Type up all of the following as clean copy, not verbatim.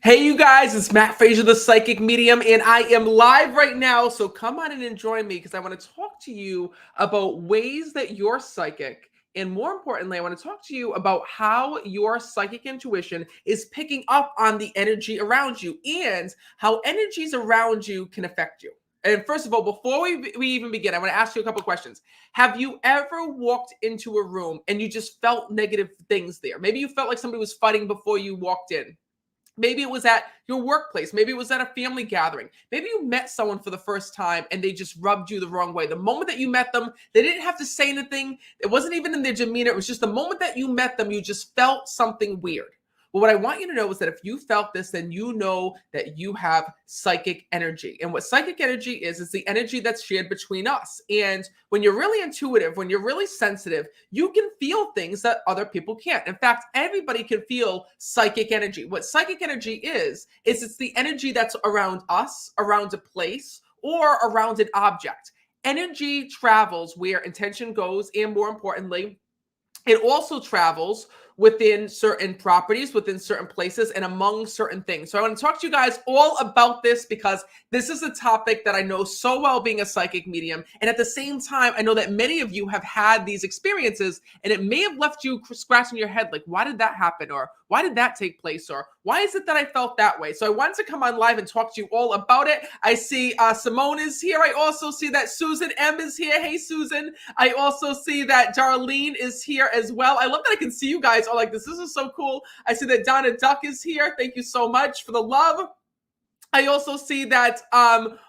Hey, you guys, it's Matt Fraser, the psychic medium, and I am live right now. So come on in and join me because I want to talk to you about ways that you're psychic. And more importantly, I want to talk to you about how your psychic intuition is picking up on the energy around you and how energies around you can affect you. And first of all, before we even begin, I want to ask you a couple questions. Have you ever walked into a room and you just felt negative things there? Maybe you felt like somebody was fighting before you walked in. Maybe it was at your workplace. Maybe it was at a family gathering. Maybe you met someone for the first time and they just rubbed you the wrong way. The moment that you met them, they didn't have to say anything. It wasn't even in their demeanor. It was just the moment that you met them, you just felt something weird. Well, what I want you to know is that if you felt this, then you know that you have psychic energy. And what psychic energy is the energy that's shared between us. And when you're really intuitive, when you're really sensitive, you can feel things that other people can't. In fact, everybody can feel psychic energy. What psychic energy is it's the energy that's around us, around a place, or around an object. Energy travels where intention goes, and more importantly, it also travels within certain properties, within certain places, and among certain things. So I want to talk to you guys all about this because this is a topic that I know so well being a psychic medium. And at the same time, I know that many of you have had these experiences and it may have left you scratching your head like, why did that happen? Or why did that take place? Or why is it that I felt that way? So I wanted to come on live and talk to you all about it. I see Simone is here. I also see that Susan M is here. Hey, Susan. I also see that Darlene is here as well. I love that I can see you guys all like this. This is so cool. I see that Donna Duck is here. Thank you so much for the love. I also see that,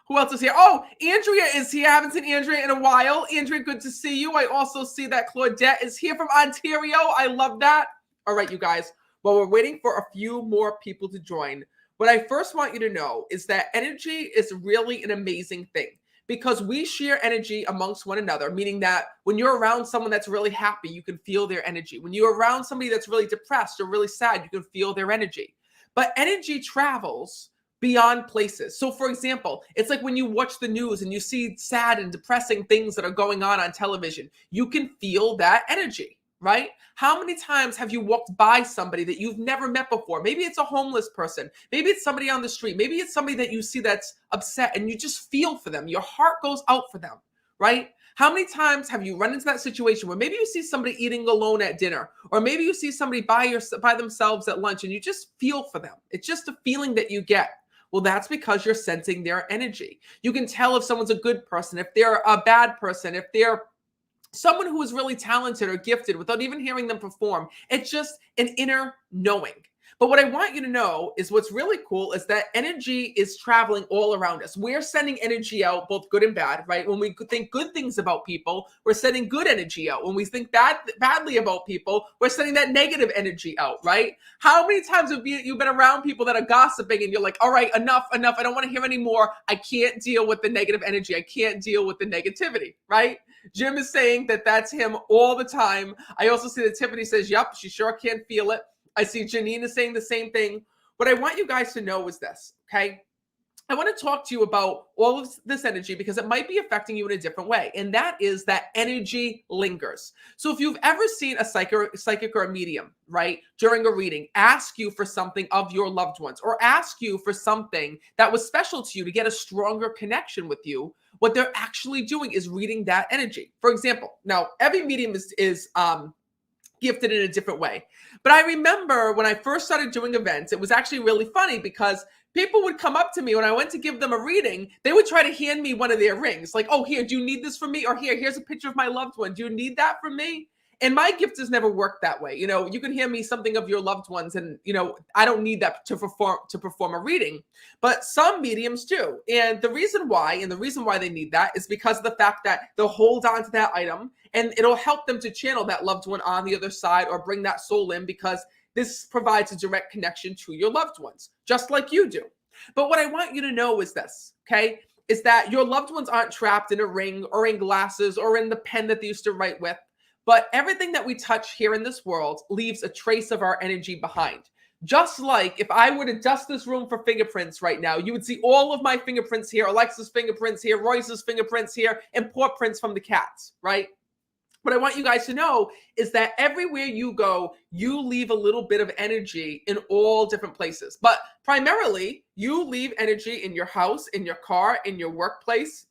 who else is here? Oh, Andrea is here. I haven't seen Andrea in a while. Andrea, good to see you. I also see that Claudette is here from Ontario. I love that. All right, you guys. While we're waiting for a few more people to join, what I first want you to know is that energy is really an amazing thing because we share energy amongst one another, meaning that when you're around someone that's really happy, you can feel their energy. When you're around somebody that's really depressed or really sad, you can feel their energy. But energy travels beyond places. So, for example, it's like when you watch the news and you see sad and depressing things that are going on television, you can feel that energy, right? How many times have you walked by somebody that you've never met before? Maybe it's a homeless person. Maybe it's somebody on the street. Maybe it's somebody that you see that's upset and you just feel for them. Your heart goes out for them, right? How many times have you run into that situation where maybe you see somebody eating alone at dinner, or maybe you see somebody by themselves at lunch and you just feel for them? It's just a feeling that you get. Well, that's because you're sensing their energy. You can tell if someone's a good person, if they're a bad person, if they're someone who is really talented or gifted without even hearing them perform. It's just an inner knowing. But what I want you to know is what's really cool is that energy is traveling all around us. We're sending energy out, both good and bad, right? When we think good things about people, we're sending good energy out. When we think badly about people, we're sending that negative energy out, right? How many times have you been around people that are gossiping and you're like, all right, enough. I don't want to hear anymore. I can't deal with the negative energy. I can't deal with the negativity, right? Jim is saying that that's him all the time. I also see that Tiffany says, yep, she sure can feel it. I see Janine is saying the same thing. What I want you guys to know is this, okay? I want to talk to you about all of this energy because it might be affecting you in a different way. And that is that energy lingers. So if you've ever seen a psychic or a medium, right, during a reading, ask you for something of your loved ones or ask you for something that was special to you to get a stronger connection with you, what they're actually doing is reading that energy. For example, now every medium is gifted in a different way. But I remember when I first started doing events, it was actually really funny because people would come up to me when I went to give them a reading. They would try to hand me one of their rings. Like, oh, here, do you need this from me? Or here's a picture of my loved one. Do you need that from me? And my gift has never worked that way. You know, you can hand me something of your loved ones and, you know, I don't need that to perform a reading, but some mediums do. And the reason why they need that is because of the fact that they'll hold on to that item and it'll help them to channel that loved one on the other side or bring that soul in because this provides a direct connection to your loved ones, just like you do. But what I want you to know is this, okay, is that your loved ones aren't trapped in a ring or in glasses or in the pen that they used to write with. But everything that we touch here in this world leaves a trace of our energy behind. Just like if I were to dust this room for fingerprints right now, you would see all of my fingerprints here, Alexa's fingerprints here, Royce's fingerprints here, and paw prints from the cats, right? What I want you guys to know is that everywhere you go, you leave a little bit of energy in all different places. But primarily, you leave energy in your house, in your car, in your workplace,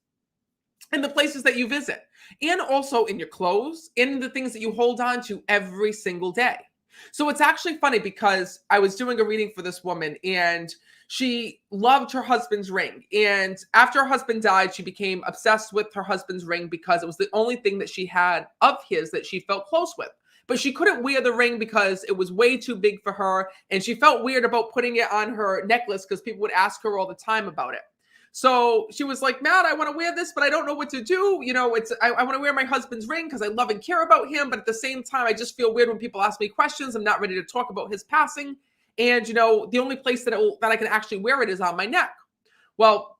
in the places that you visit, and also in your clothes, in the things that you hold on to every single day. So it's actually funny because I was doing a reading for this woman and she loved her husband's ring. And after her husband died, she became obsessed with her husband's ring because it was the only thing that she had of his that she felt close with. But she couldn't wear the ring because it was way too big for her. And she felt weird about putting it on her necklace because people would ask her all the time about it. So she was like, Matt, I want to wear this, but I don't know what to do. I want to wear my husband's ring because I love and care about him. But at the same time, I just feel weird when people ask me questions. I'm not ready to talk about his passing. And, the only place that I can actually wear it is on my neck. Well,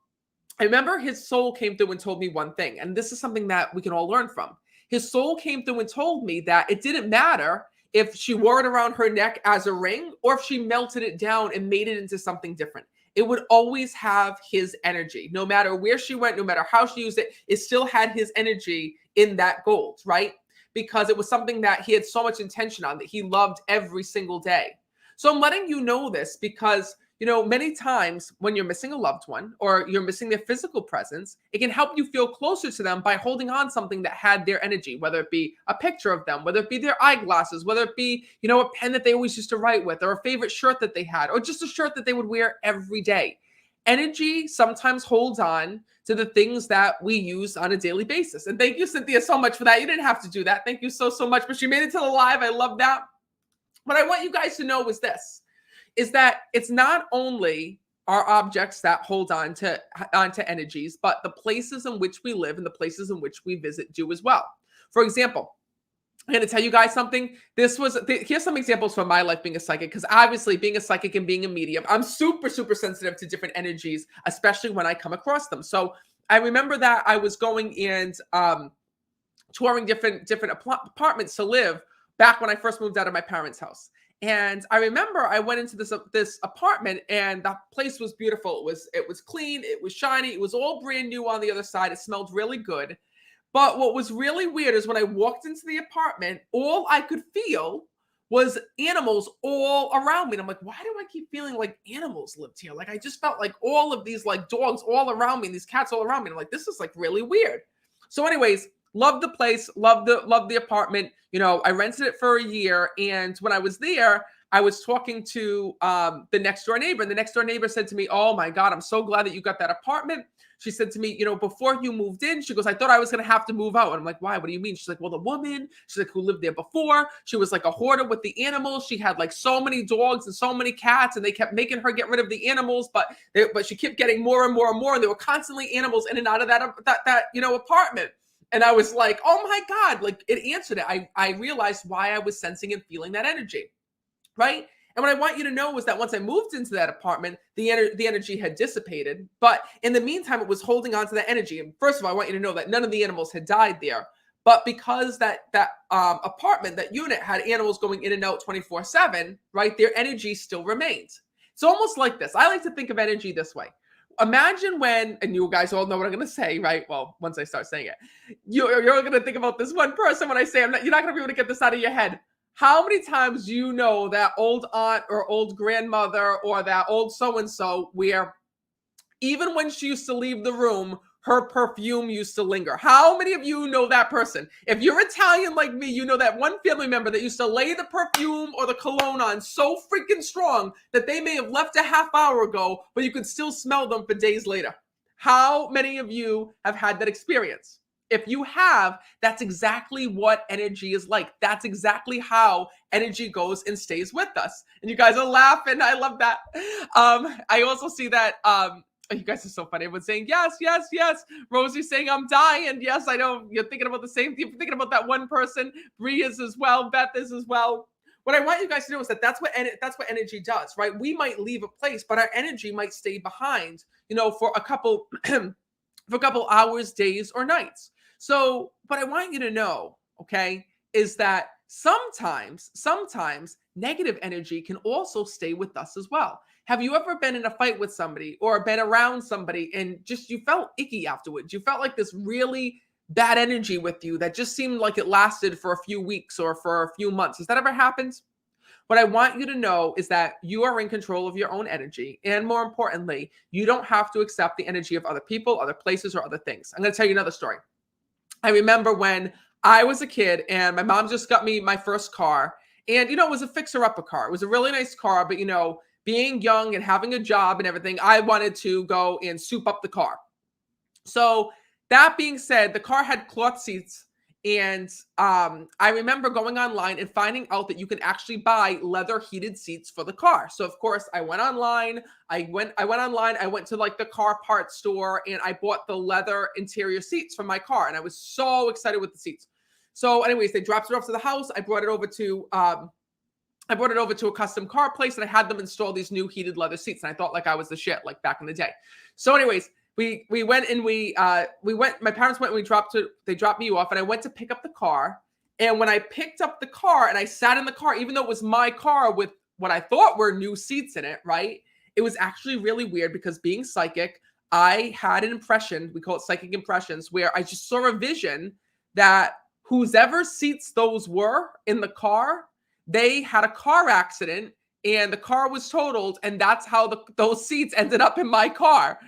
I remember his soul came through and told me one thing. And this is something that we can all learn from. His soul came through and told me that it didn't matter if she wore it around her neck as a ring or if she melted it down and made it into something different. It would always have his energy. No matter where she went, no matter how she used it, it still had his energy in that gold, right? Because it was something that he had so much intention on, that he loved every single day. So I'm letting you know this because, many times when you're missing a loved one or you're missing their physical presence, it can help you feel closer to them by holding on something that had their energy, whether it be a picture of them, whether it be their eyeglasses, whether it be, a pen that they always used to write with, or a favorite shirt that they had, or just a shirt that they would wear every day. Energy sometimes holds on to the things that we use on a daily basis. And thank you, Cynthia, so much for that. You didn't have to do that. Thank you so, so much. But she made it to the live. I love that. What I want you guys to know is this, is that it's not only our objects that hold onto energies, but the places in which we live and the places in which we visit do as well. For example, I'm going to tell you guys something. Here's some examples from my life being a psychic, because obviously being a psychic and being a medium, I'm super, super sensitive to different energies, especially when I come across them. So I remember that I was going and touring different apartments to live back when I first moved out of my parents' house. And I remember I went into this apartment and the place was beautiful. It was clean, it was shiny, it was all brand new on the other side. It smelled really good. But what was really weird is when I walked into the apartment, all I could feel was animals all around me. And I'm like, why do I keep feeling like animals lived here? Like I just felt like all of these like dogs all around me, and these cats all around me. And I'm like, this is like really weird. So anyways, loved the place, loved the apartment. I rented it for a year. And when I was there, I was talking to the next door neighbor. And the next door neighbor said to me, oh my God, I'm so glad that you got that apartment. She said to me, before you moved in, she goes, I thought I was going to have to move out. And I'm like, why? What do you mean? She's like, well, the woman, she's like, who lived there before, she was like a hoarder with the animals. She had like so many dogs and so many cats, and they kept making her get rid of the animals, but she kept getting more and more and more. And there were constantly animals in and out of that apartment. And I was like, oh my God, like it answered it. I realized why I was sensing and feeling that energy, right? And what I want you to know was that once I moved into that apartment, the energy had dissipated. But in the meantime, it was holding on to that energy. And first of all, I want you to know that none of the animals had died there. But because that apartment, that unit had animals going in and out 24/7, right? Their energy still remains. It's almost like this. I like to think of energy this way. Imagine when, and you guys all know what I'm going to say, right? Well, once I start saying it, you're going to think about this one person when I say, you're not going to be able to get this out of your head. How many times do you know that old aunt or old grandmother or that old so-and-so where even when she used to leave the room, her perfume used to linger? How many of you know that person? If you're Italian like me, you know that one family member that used to lay the perfume or the cologne on so freaking strong that they may have left a half hour ago, but you could still smell them for days later. How many of you have had that experience? If you have, that's exactly what energy is like. That's exactly how energy goes and stays with us. And you guys are laughing. I love that. I also see that you guys are so funny. Everyone's saying, yes, yes, yes. Rosie's saying, I'm dying. Yes, I know. You're thinking about the same thing. You're thinking about that one person. Bree is as well. Beth is as well. What I want you guys to know is that that's what energy does, right? We might leave a place, but our energy might stay behind, for a couple hours, days, or nights. So what I want you to know, okay, is that sometimes negative energy can also stay with us as well. Have you ever been in a fight with somebody or been around somebody and just you felt icky afterwards? You felt like this really bad energy with you that just seemed like it lasted for a few weeks or for a few months? Has that ever happened? What I want you to know is that you are in control of your own energy. And more importantly, you don't have to accept the energy of other people, other places, or other things. I'm going to tell you another story. I remember when I was a kid and my mom just got me my first car. And, it was a fixer upper car. It was a really nice car. But, being young and having a job and everything, I wanted to go and soup up the car. So that being said, the car had cloth seats. And I remember going online and finding out that you can actually buy leather heated seats for the car. So of course I went online. I went to like the car parts store and I bought the leather interior seats for my car. And I was so excited with the seats. So anyways, they dropped it off to the house. I brought it over to a custom car place and I had them install these new heated leather seats. And I thought like I was the shit, like back in the day. So anyways, we went and we went, my parents went and they dropped me off and I went to pick up the car. And when I picked up the car and I sat in the car, even though it was my car with what I thought were new seats in it, right? It was actually really weird because being psychic, I had an impression, we call it psychic impressions, where I just saw a vision that whoever seats those were in the car, they had a car accident and the car was totaled. And that's how those seats ended up in my car.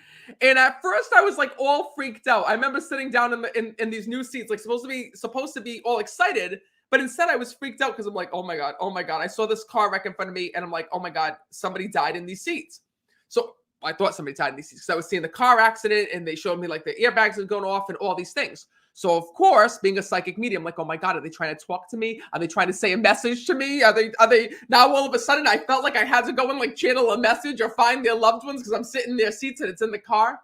And at first I was like all freaked out. I remember sitting down in these new seats, like supposed to be all excited, but instead I was freaked out because I'm like, oh my God. I saw this car wreck in front of me and I'm like, oh my God, somebody died in these seats. So I thought somebody died in these seats because I was seeing the car accident and they showed me like the airbags had gone off and all these things. So of course, being a psychic medium, like, oh my God, are they trying to talk to me? Are they trying to say a message to me? Are they now all of a sudden I felt like I had to go and like channel a message or find their loved ones because I'm sitting in their seats and it's in the car.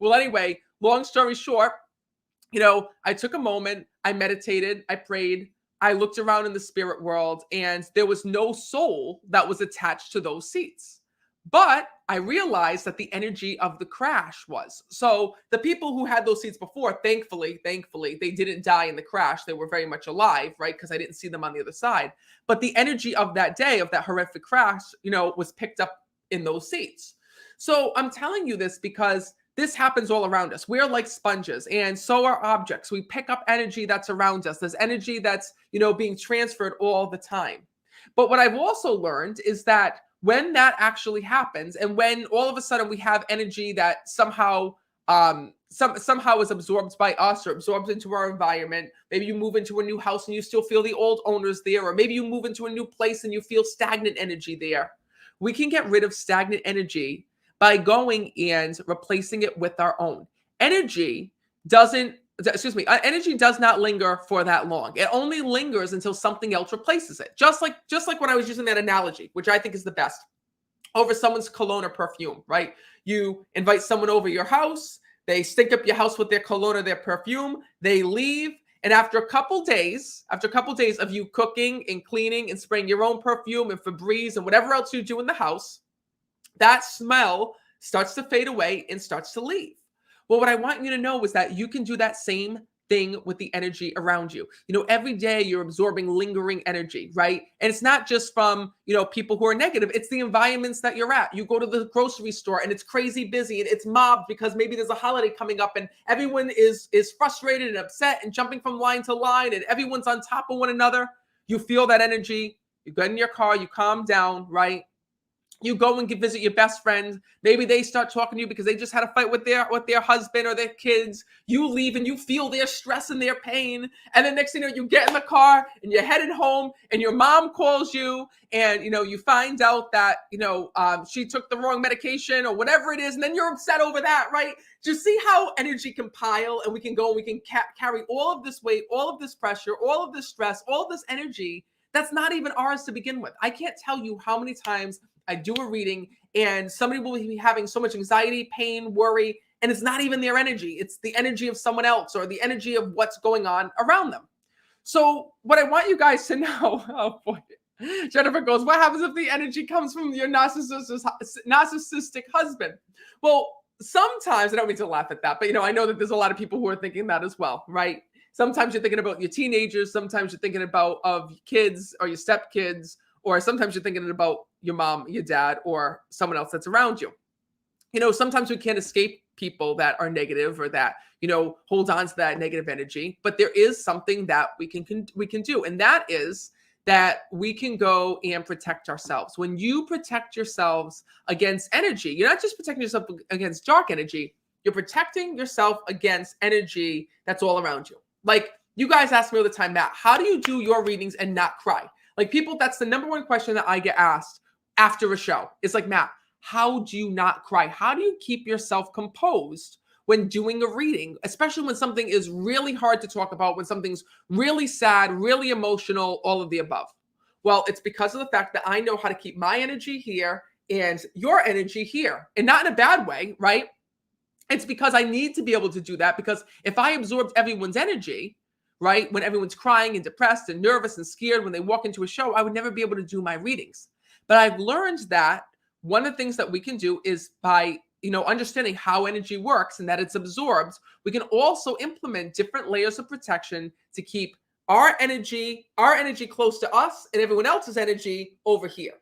Well, anyway, long story short, I took a moment, I meditated, I prayed, I looked around in the spirit world and there was no soul that was attached to those seats. But I realized that the energy of the crash was. So the people who had those seats before, thankfully, they didn't die in the crash. They were very much alive, right? Because I didn't see them on the other side. But the energy of that day, of that horrific crash, was picked up in those seats. So I'm telling you this because this happens all around us. We're like sponges and so are objects. We pick up energy that's around us. There's energy that's, being transferred all the time. But what I've also learned is that when that actually happens and when all of a sudden we have energy that somehow somehow is absorbed by us or absorbed into our environment, maybe you move into a new house and you still feel the old owners there, or maybe you move into a new place and you feel stagnant energy there. We can get rid of stagnant energy by going and replacing it with our own. Energy does not linger for that long. It only lingers until something else replaces it. Just like when I was using that analogy, which I think is the best, over someone's cologne or perfume, right? You invite someone over your house, they stink up your house with their cologne or their perfume, they leave, and after a couple days of you cooking and cleaning and spraying your own perfume and Febreze and whatever else you do in the house, that smell starts to fade away and starts to leave. Well, what I want you to know is that you can do that same thing with the energy around you. Every day you're absorbing lingering energy, right? And it's not just from, people who are negative. It's the environments that you're at. You go to the grocery store and it's crazy busy and it's mobbed because maybe there's a holiday coming up and everyone is frustrated and upset and jumping from line to line and everyone's on top of one another. You feel that energy. You get in your car, you calm down, right? You go and visit your best friend. Maybe they start talking to you because they just had a fight with their husband or their kids. You leave and you feel their stress and their pain. And then next thing you know, you get in the car and you're headed home and your mom calls you and, you find out that, she took the wrong medication or whatever it is. And then you're upset over that, right? Just see how energy can pile and we can go and we can carry all of this weight, all of this pressure, all of this stress, all of this energy that's not even ours to begin with. I can't tell you how many times I do a reading and somebody will be having so much anxiety, pain, worry, and it's not even their energy. It's the energy of someone else or the energy of what's going on around them. So what I want you guys to know, oh boy, Jennifer goes, what happens if the energy comes from your narcissistic husband? Well, sometimes, I don't mean to laugh at that, but I know that there's a lot of people who are thinking that as well, right? Sometimes you're thinking about your teenagers. Sometimes you're thinking about of kids or your stepkids, or sometimes you're thinking about your mom, your dad, or someone else that's around you. sometimes we can't escape people that are negative or that, hold on to that negative energy. But there is something that we can do. And that is that we can go and protect ourselves. When you protect yourselves against energy, you're not just protecting yourself against dark energy, you're protecting yourself against energy that's all around you. Like, you guys ask me all the time, Matt, how do you do your readings and not cry? Like, people, that's the number one question that I get asked after a show. It's like, Matt, how do you not cry? How do you keep yourself composed when doing a reading, especially when something is really hard to talk about, when something's really sad, really emotional, all of the above? Well, it's because of the fact that I know how to keep my energy here and your energy here, and not in a bad way, right? It's because I need to be able to do that, because if I absorbed everyone's energy, right, when everyone's crying and depressed and nervous and scared when they walk into a show, I would never be able to do my readings. But I've learned that one of the things that we can do is by, understanding how energy works and that it's absorbed, we can also implement different layers of protection to keep our energy close to us and everyone else's energy over here.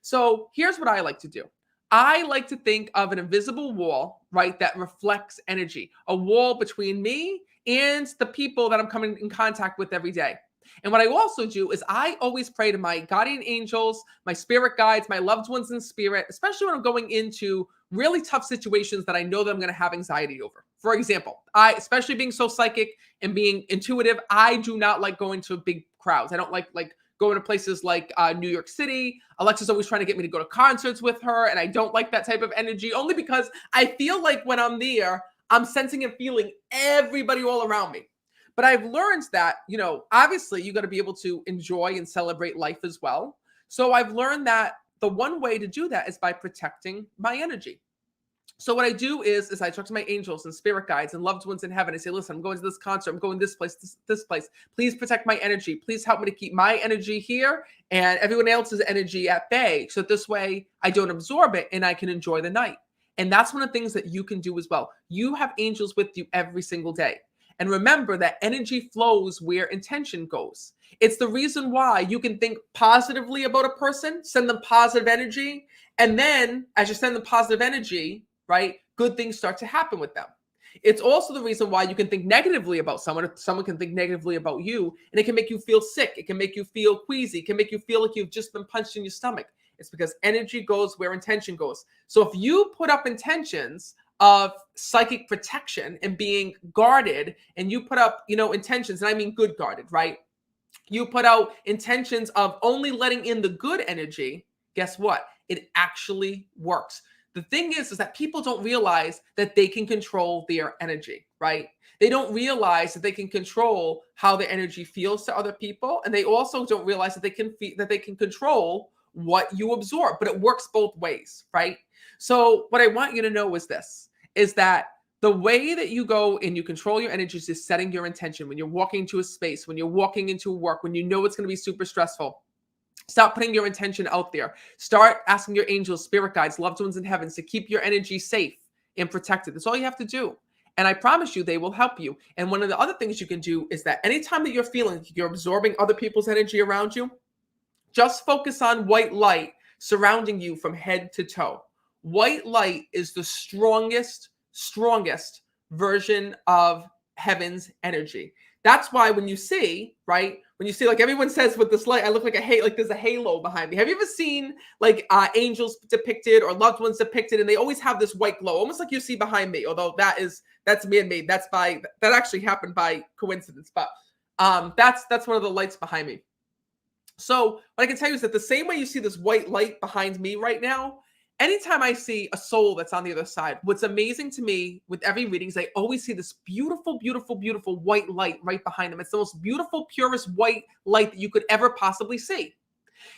So here's what I like to do. I like to think of an invisible wall, right, that reflects energy, a wall between me and the people that I'm coming in contact with every day. And what I also do is I always pray to my guardian angels, my spirit guides, my loved ones in spirit, especially when I'm going into really tough situations that I know that I'm going to have anxiety over. For example, especially being so psychic and being intuitive, I do not like going to big crowds. I don't like going to places like New York City. Alexa's always trying to get me to go to concerts with her, and I don't like that type of energy, only because I feel like when I'm there, I'm sensing and feeling everybody all around me. But I've learned that, obviously you got to be able to enjoy and celebrate life as well. So I've learned that the one way to do that is by protecting my energy. So what I do is I talk to my angels and spirit guides and loved ones in heaven. I say, listen, I'm going to this concert. I'm going this place, this place. Please protect my energy. Please help me to keep my energy here and everyone else's energy at bay. So this way I don't absorb it and I can enjoy the night. And that's one of the things that you can do as well. You have angels with you every single day. And remember that energy flows where intention goes. It's the reason why you can think positively about a person, send them positive energy. And then as you send them positive energy, right, good things start to happen with them. It's also the reason why you can think negatively about someone. If someone can think negatively about you, and it can make you feel sick. It can make you feel queasy. It can make you feel like you've just been punched in your stomach. It's because energy goes where intention goes. So if you put up intentions of psychic protection and being guarded, and you put up, intentions, and I mean good guarded, right? You put out intentions of only letting in the good energy, guess what? It actually works. The thing is that people don't realize that they can control their energy, right? They don't realize that they can control how their energy feels to other people. And they also don't realize that they can control what you absorb, but it works both ways, right? So what I want you to know is that the way that you go and you control your energies is setting your intention. When you're walking into a space, when you're walking into work, when you know it's going to be super stressful, stop putting your intention out there. Start asking your angels, spirit guides, loved ones in heavens to keep your energy safe and protected. That's all you have to do. And I promise you, they will help you. And one of the other things you can do is that anytime that you're feeling you're absorbing other people's energy around you, just focus on white light surrounding you from head to toe. White light is the strongest version of heaven's energy. That's why when you see, right, like everyone says with this light, I look like like there's a halo behind me. Have you ever seen like angels depicted or loved ones depicted, and they always have this white glow, almost like you see behind me, although that's man-made. That actually happened by coincidence, but that's one of the lights behind me. So what I can tell you is that the same way you see this white light behind me right now, anytime I see a soul that's on the other side, what's amazing to me with every reading is I always see this beautiful, beautiful, beautiful white light right behind them. It's the most beautiful, purest white light that you could ever possibly see.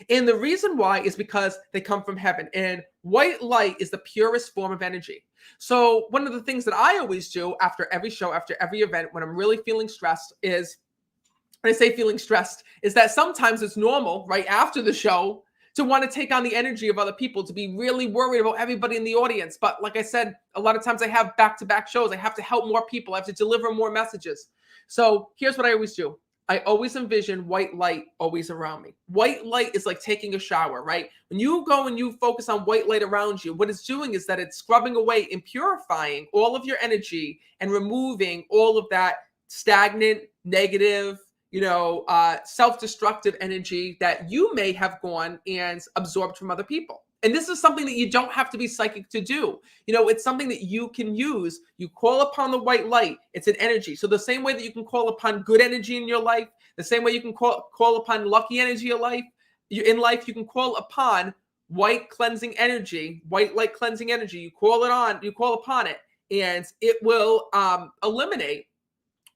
And the reason why is because they come from heaven, and white light is the purest form of energy. So one of the things that I always do after every show, after every event, when I'm really feeling stressed is, when I say feeling stressed, is that sometimes it's normal right after the show to want to take on the energy of other people, to be really worried about everybody in the audience. But like I said, a lot of times I have back-to-back shows. I have to help more people. I have to deliver more messages. So here's what I always do. I always envision white light always around me. White light is like taking a shower, right? When you go and you focus on white light around you, what it's doing is that it's scrubbing away and purifying all of your energy and removing all of that stagnant, negative, self-destructive energy that you may have gone and absorbed from other people. And this is something that you don't have to be psychic to do. It's something that you can use. You call upon the white light. It's an energy. So the same way that you can call upon good energy in your life, the same way you can call upon lucky energy in life, you can call upon white cleansing energy, white light cleansing energy. You call upon it, and it will eliminate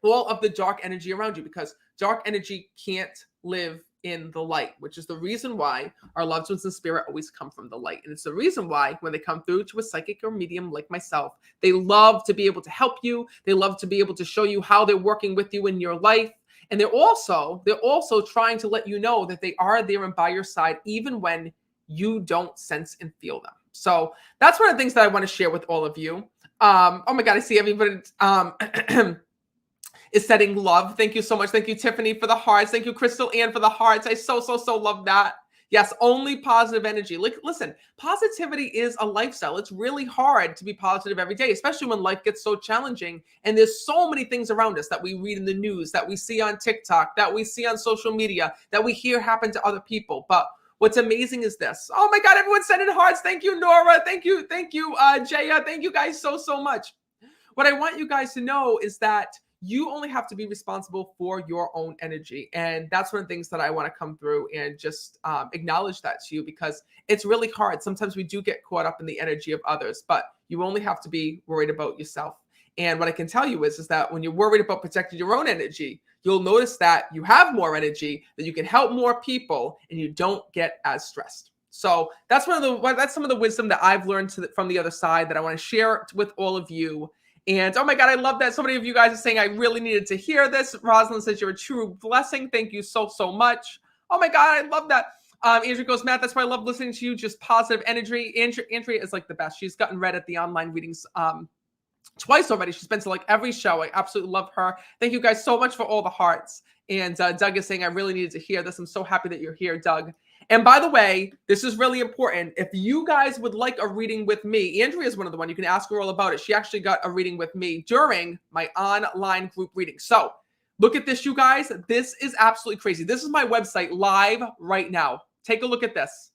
all of the dark energy around you, because dark energy can't live in the light, which is the reason why our loved ones in spirit always come from the light. And it's the reason why when they come through to a psychic or medium like myself, they love to be able to help you. They love to be able to show you how they're working with you in your life. And they're also trying to let you know that they are there and by your side, even when you don't sense and feel them. So that's one of the things that I want to share with all of you. Oh my God, I see everybody is setting love. Thank you so much. Thank you, Tiffany, for the hearts. Thank you, Crystal Ann, for the hearts. I so love that. Yes, only positive energy. Listen, positivity is a lifestyle. It's really hard to be positive every day, especially when life gets so challenging. And there's so many things around us that we read in the news, that we see on TikTok, that we see on social media, that we hear happen to other people. But what's amazing is this. Oh my God, everyone's sending hearts. Thank you, Nora. Thank you, Jaya. Thank you guys so much. What I want you guys to know is that you only have to be responsible for your own energy. And that's one of the things that I want to come through and just acknowledge that to you, because it's really hard. Sometimes we do get caught up in the energy of others, but you only have to be worried about yourself. And what I can tell you is that when you're worried about protecting your own energy, you'll notice that you have more energy, that you can help more people, and you don't get as stressed. So that's some of the wisdom that I've learned from the other side that I want to share with all of you. And oh my God, I love that so many of you guys are saying I really needed to hear this. Rosalind says you're a true blessing. Thank you so much. Oh my God, I love that. Andrea goes, Matt, that's why I love listening to you. Just positive energy. Andrea is like the best. She's gotten read at the online readings twice already. She's been to like every show. I absolutely love her. Thank you guys so much for all the hearts. And Doug is saying I really needed to hear this. I'm so happy that you're here, Doug. And by the way, this is really important. If you guys would like a reading with me, Andrea is one of the ones. You can ask her all about it. She actually got a reading with me during my online group reading. So look at this, you guys. This is absolutely crazy. This is my website live right now. Take a look at this.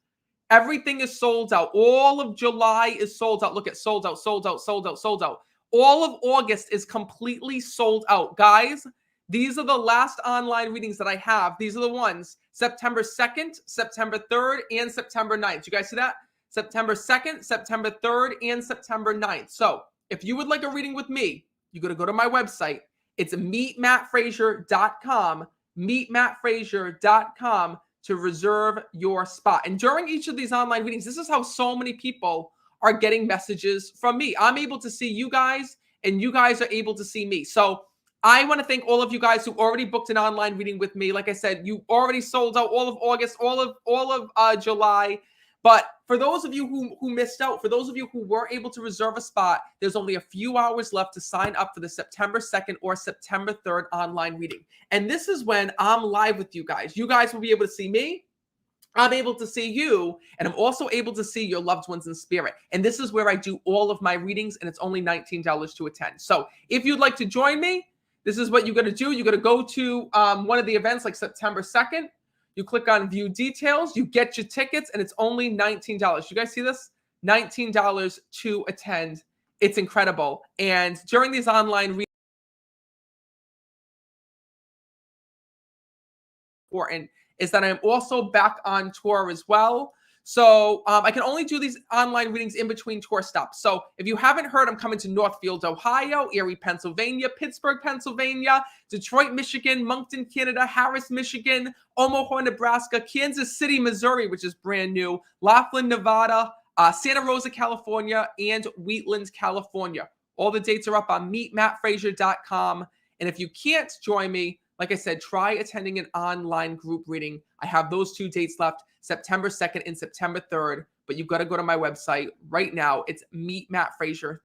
Everything is sold out. All of July is sold out. Look at sold out, sold out, sold out, sold out. All of August is completely sold out. Guys, these are the last online readings that I have. These are the ones. September 2nd, September 3rd, and September 9th. You guys see that? September 2nd, September 3rd, and September 9th. So if you would like a reading with me, you got to go to my website. It's meetmattfraser.com, meetmattfraser.com to reserve your spot. And during each of these online readings, this is how so many people are getting messages from me. I'm able to see you guys, and you guys are able to see me. So I want to thank all of you guys who already booked an online reading with me. Like I said, you already sold out all of August, all of July. But for those of you who missed out, for those of you who weren't able to reserve a spot, there's only a few hours left to sign up for the September 2nd or September 3rd online reading. And this is when I'm live with you guys. You guys will be able to see me. I'm able to see you, and I'm also able to see your loved ones in spirit. And this is where I do all of my readings, and it's only $19 to attend. So if you'd like to join me, this is what you got to do. You got to go to one of the events like September 2nd. You click on view details. You get your tickets, and it's only $19. You guys see this? $19 to attend. It's incredible. And during these online readings, important is that I'm also back on tour as well. So I can only do these online readings in between tour stops. So if you haven't heard, I'm coming to Northfield, Ohio, Erie, Pennsylvania, Pittsburgh, Pennsylvania, Detroit, Michigan, Moncton, Canada, Harris, Michigan, Omaha, Nebraska, Kansas City, Missouri, which is brand new, Laughlin, Nevada, Santa Rosa, California, and Wheatland, California. All the dates are up on meetmattfraser.com. And if you can't join me, like I said, try attending an online group reading. I have those 2 dates left, September 2nd and September 3rd. But you've got to go to my website right now. It's meetmattfraser.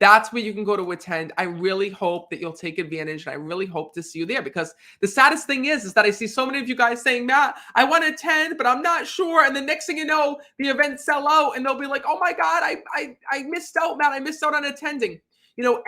That's where you can go to attend. I really hope that you'll take advantage, and I really hope to see you there, because the saddest thing is that I see so many of you guys saying, Matt, I want to attend, but I'm not sure. And the next thing you know, the events sell out and they'll be like, oh my God, I missed out, Matt. I missed out on attending.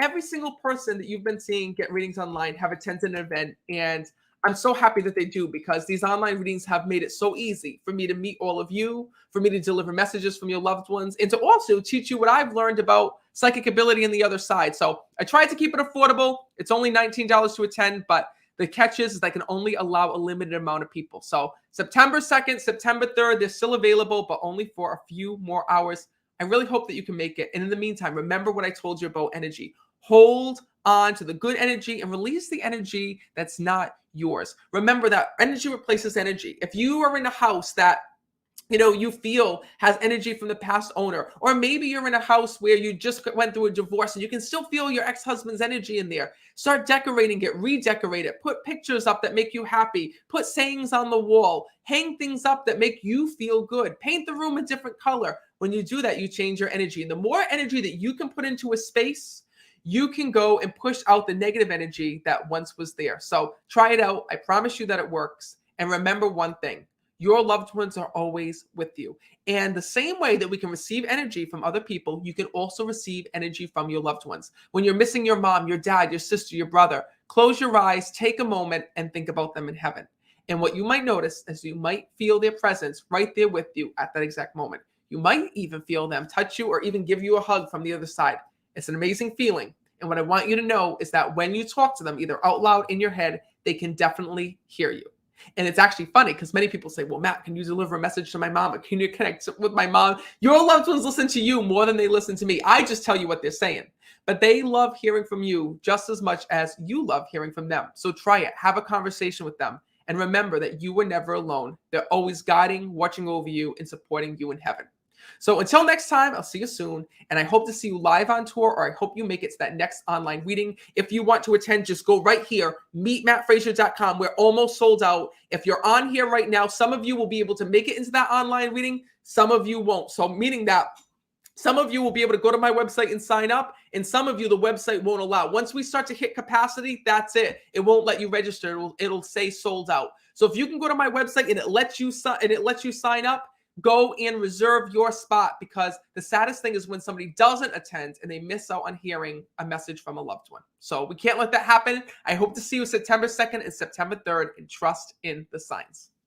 Every single person that you've been seeing get readings online have attended an event. And I'm so happy that they do, because these online readings have made it so easy for me to meet all of you, for me to deliver messages from your loved ones, and to also teach you what I've learned about psychic ability and the other side. So I tried to keep it affordable. It's only $19 to attend, but the catch is that I can only allow a limited amount of people. So September 2nd, September 3rd, they're still available, but only for a few more hours. I really hope that you can make it. And in the meantime, remember what I told you about energy. Hold on to the good energy and release the energy that's not yours. Remember that energy replaces energy. If you are in a house that you feel has energy from the past owner, or maybe you're in a house where you just went through a divorce and you can still feel your ex-husband's energy in there, start decorating it, redecorate it, put pictures up that make you happy, put sayings on the wall, hang things up that make you feel good, paint the room a different color. When you do that, you change your energy. And the more energy that you can put into a space, you can go and push out the negative energy that once was there. So try it out. I promise you that it works. And remember one thing. Your loved ones are always with you. And the same way that we can receive energy from other people, you can also receive energy from your loved ones. When you're missing your mom, your dad, your sister, your brother, close your eyes, take a moment, and think about them in heaven. And what you might notice is you might feel their presence right there with you at that exact moment. You might even feel them touch you or even give you a hug from the other side. It's an amazing feeling. And what I want you to know is that when you talk to them, either out loud in your head, they can definitely hear you. And it's actually funny because many people say, well, Matt, can you deliver a message to my mom? Or can you connect with my mom? Your loved ones listen to you more than they listen to me. I just tell you what they're saying. But they love hearing from you just as much as you love hearing from them. So try it. Have a conversation with them. And remember that you were never alone. They're always guiding, watching over you, and supporting you in heaven. So until next time, I'll see you soon. And I hope to see you live on tour, or I hope you make it to that next online reading. If you want to attend, just go right here, meetmattfraser.com. We're almost sold out. If you're on here right now, some of you will be able to make it into that online reading. Some of you won't. So meaning that some of you will be able to go to my website and sign up, and some of you, the website won't allow. Once we start to hit capacity, that's it. It won't let you register. It'll say sold out. So if you can go to my website and it lets you sign up, go and reserve your spot, because the saddest thing is when somebody doesn't attend and they miss out on hearing a message from a loved one. So we can't let that happen. I hope to see you September 2nd and September 3rd, and trust in the signs.